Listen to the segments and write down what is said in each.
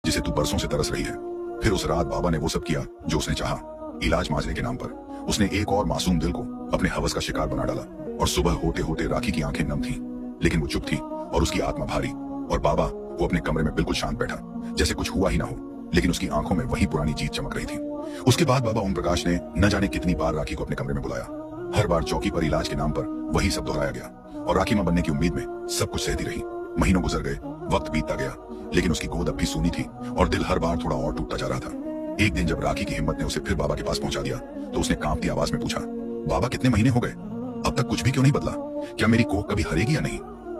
जिसे तू बरसों से तरस रही है। फिर उस रात बाबा ने वो सब किया जो उसने चाहा। इलाज मांझने के नाम पर उसने एक और मासूम दिल को अपने हवस का शिकार बना डाला। और सुबह होते होते राखी की आंखें नम थीं, लेकिन वो चुप थी और उसकी आत्मा भारी। और बाबा वो अपने कमरे में बिल्कुल शांत बैठा, जैसे कुछ हुआ ही ना हो, लेकिन उसकी आंखों में वही पुरानी जीत चमक रही थी। उसके बाद बाबा ओम प्रकाश ने न जाने कितनी बार राखी को अपने कमरे में बुलाया। हर बार चौकी पर इलाज के नाम पर वही सब दोहराया गया और राखी मां बनने की उम्मीद में सब कुछ सहती रही। महीनों गुजर गए, वक्त बीतता गया, लेकिन उसकी गोद अब भी सूनी थी और दिल हर बार थोड़ा और टूटता जा रहा था। एक दिन जब राखी की हिम्मत ने उसे फिर बाबा के पास पहुंचा दिया तो उसने कांपती आवाज में पूछा, बाबा कितने महीने हो गए, अब तक कुछ भी क्यों नहीं बदला? क्या मेरी कोख कभी हरेगी या नहीं?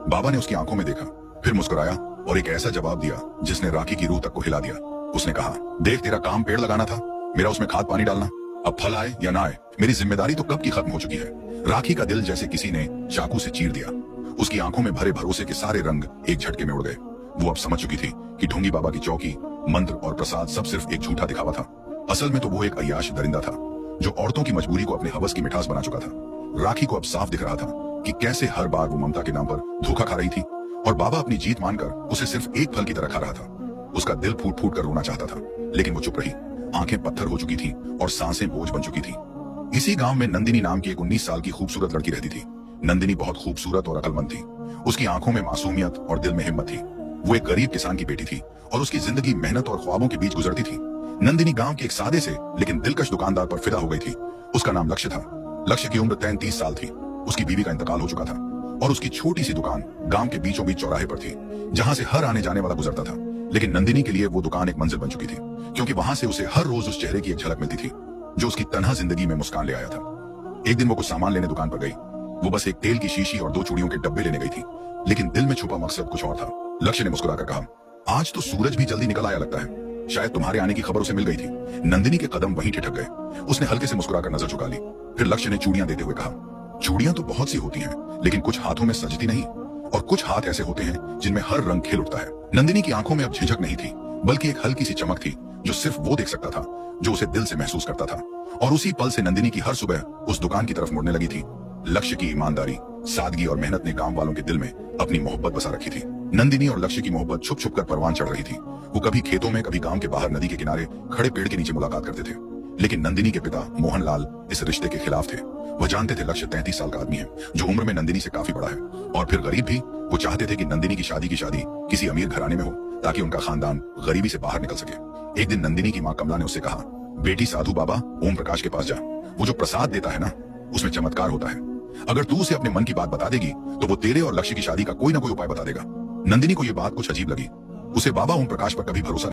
बाबा ने उसकी आंखों में देखा, फिर मुस्कुराया और एक ऐसा जवाब दिया जिसने राखी की रूह तक को हिला दिया। उसने कहा, देख तेरा काम पेड़ लगाना था, मेरा उसमें खाद पानी डालना। अब फल आए या ना आए, मेरी जिम्मेदारी तो कब की खत्म हो चुकी है। राखी का दिल जैसे किसी ने चाकू से चीर दिया। उसकी आंखों में भरे भरोसे के सारे रंग एक झटके में उड़ गए। वो अब समझ चुकी थी कि ढूंगी बाबा की चौकी, मंत्र और प्रसाद सब सिर्फ एक झूठा दिखावा था। असल में तो वो एक अय्याश दरिंदा था जो औरतों की मजबूरी को अपने हवस की मिठास बना चुका था। राखी को अब साफ दिख रहा था कि कैसे हर बार वो ममता के नाम पर धोखा खा रही थी और बाबा अपनी जीत मानकर उसे सिर्फ एक फल की तरह खा रहा था। उसका दिल फूट फूट कर रोना चाहता था, लेकिन वो चुप रही। आंखें पत्थर हो चुकी थी और सांसें बोझ बन चुकी थी। इसी गांव में नंदिनी नाम की एक 19 साल की खूबसूरत लड़की रहती थी। नंदिनी बहुत खूबसूरत और अकलमंद थी। उसकी आंखों में मासूमियत और दिल में हिम्मत थी। वो एक गरीब किसान की बेटी थी और उसकी जिंदगी मेहनत और ख्वाबों के बीच गुजरती थी। नंदिनी गांव के एक सादे से लेकिन दिलकश दुकानदार पर फिदा हो गई थी। उसका नाम लक्ष्य था। लक्ष्य की उम्र 33 साल थी। उसकी बीवी का इंतकाल हो चुका था और उसकी छोटी सी दुकान गांव के बीचों बीच चौराहे पर थी, जहां से हर आने जाने वाला गुजरता था। लेकिन नंदिनी के लिए वो दुकान एक मंजिल बन चुकी थी, क्योंकि वहां से उसे हर रोज उस चेहरे की एक झलक मिलती थी जो उसकी तन्हा जिंदगी में मुस्कान ले आया था। एक दिन वो कुछ सामान लेने दुकान पर गई। वो बस एक तेल की शीशी और 2 चूड़ियों के डब्बे लेने गई थी, लेकिन दिल में छुपा मकसद कुछ और था। लक्ष्य ने मुस्कुराकर कहा, आज तो सूरज भी जल्दी निकल आया लगता है, शायद तुम्हारे आने की खबर उसे मिल गई थी। नंदिनी के कदम वहीं ठिठक गए। उसने हल्के से मुस्कुराकर नजर झुका ली। फिर लक्ष्य ने चूड़ियां देते हुए कहा, चूड़ियां तो बहुत सी होती हैं, लेकिन कुछ हाथों में सजती नहीं, और कुछ हाथ ऐसे होते हैं जिनमें हर रंग खिल उठता है। नंदिनी की आंखों में अब झिझक नहीं थी, बल्कि एक हल्की सी चमक थी जो सिर्फ वो देख सकता था, जो उसे दिल से महसूस करता था। और उसी पल से नंदिनी की हर सुबह उस दुकान की तरफ मुड़ने लगी थी। लक्ष्य की ईमानदारी, सादगी और मेहनत ने गांव वालों के दिल में अपनी मोहब्बत बसा रखी थी। नंदिनी और लक्ष्य की मोहब्बत छुप छुप कर परवान चढ़ रही थी। वो कभी खेतों में, कभी गांव के बाहर नदी के किनारे खड़े पेड़ के नीचे मुलाकात करते थे। लेकिन नंदिनी के पिता मोहनलाल इस रिश्ते के खिलाफ थे। वह जानते थे लक्ष्य 33 साल का आदमी है, जो उम्र में नंदिनी से काफी बड़ा है, और फिर गरीब भी। वो चाहते थे कि नंदिनी की शादी किसी अमीर घराने में हो, ताकि उनका खानदान गरीबी से बाहर निकल सके। एक दिन नंदिनी की माँ कमला ने उससे कहा, बेटी साधु बाबा ओम प्रकाश के पास जा, वो जो प्रसाद देता है ना, उसमें चमत्कार होता है। अगर तू उसे अपने मन की बात बता देगी तो वो तेरे और लक्ष्य की शादी का कोई ना कोई उपाय बता देगा। नंदिनी को ये बात कुछ अजीब लगी। उसे बाबा ओम प्रकाश पर कभी भरोसा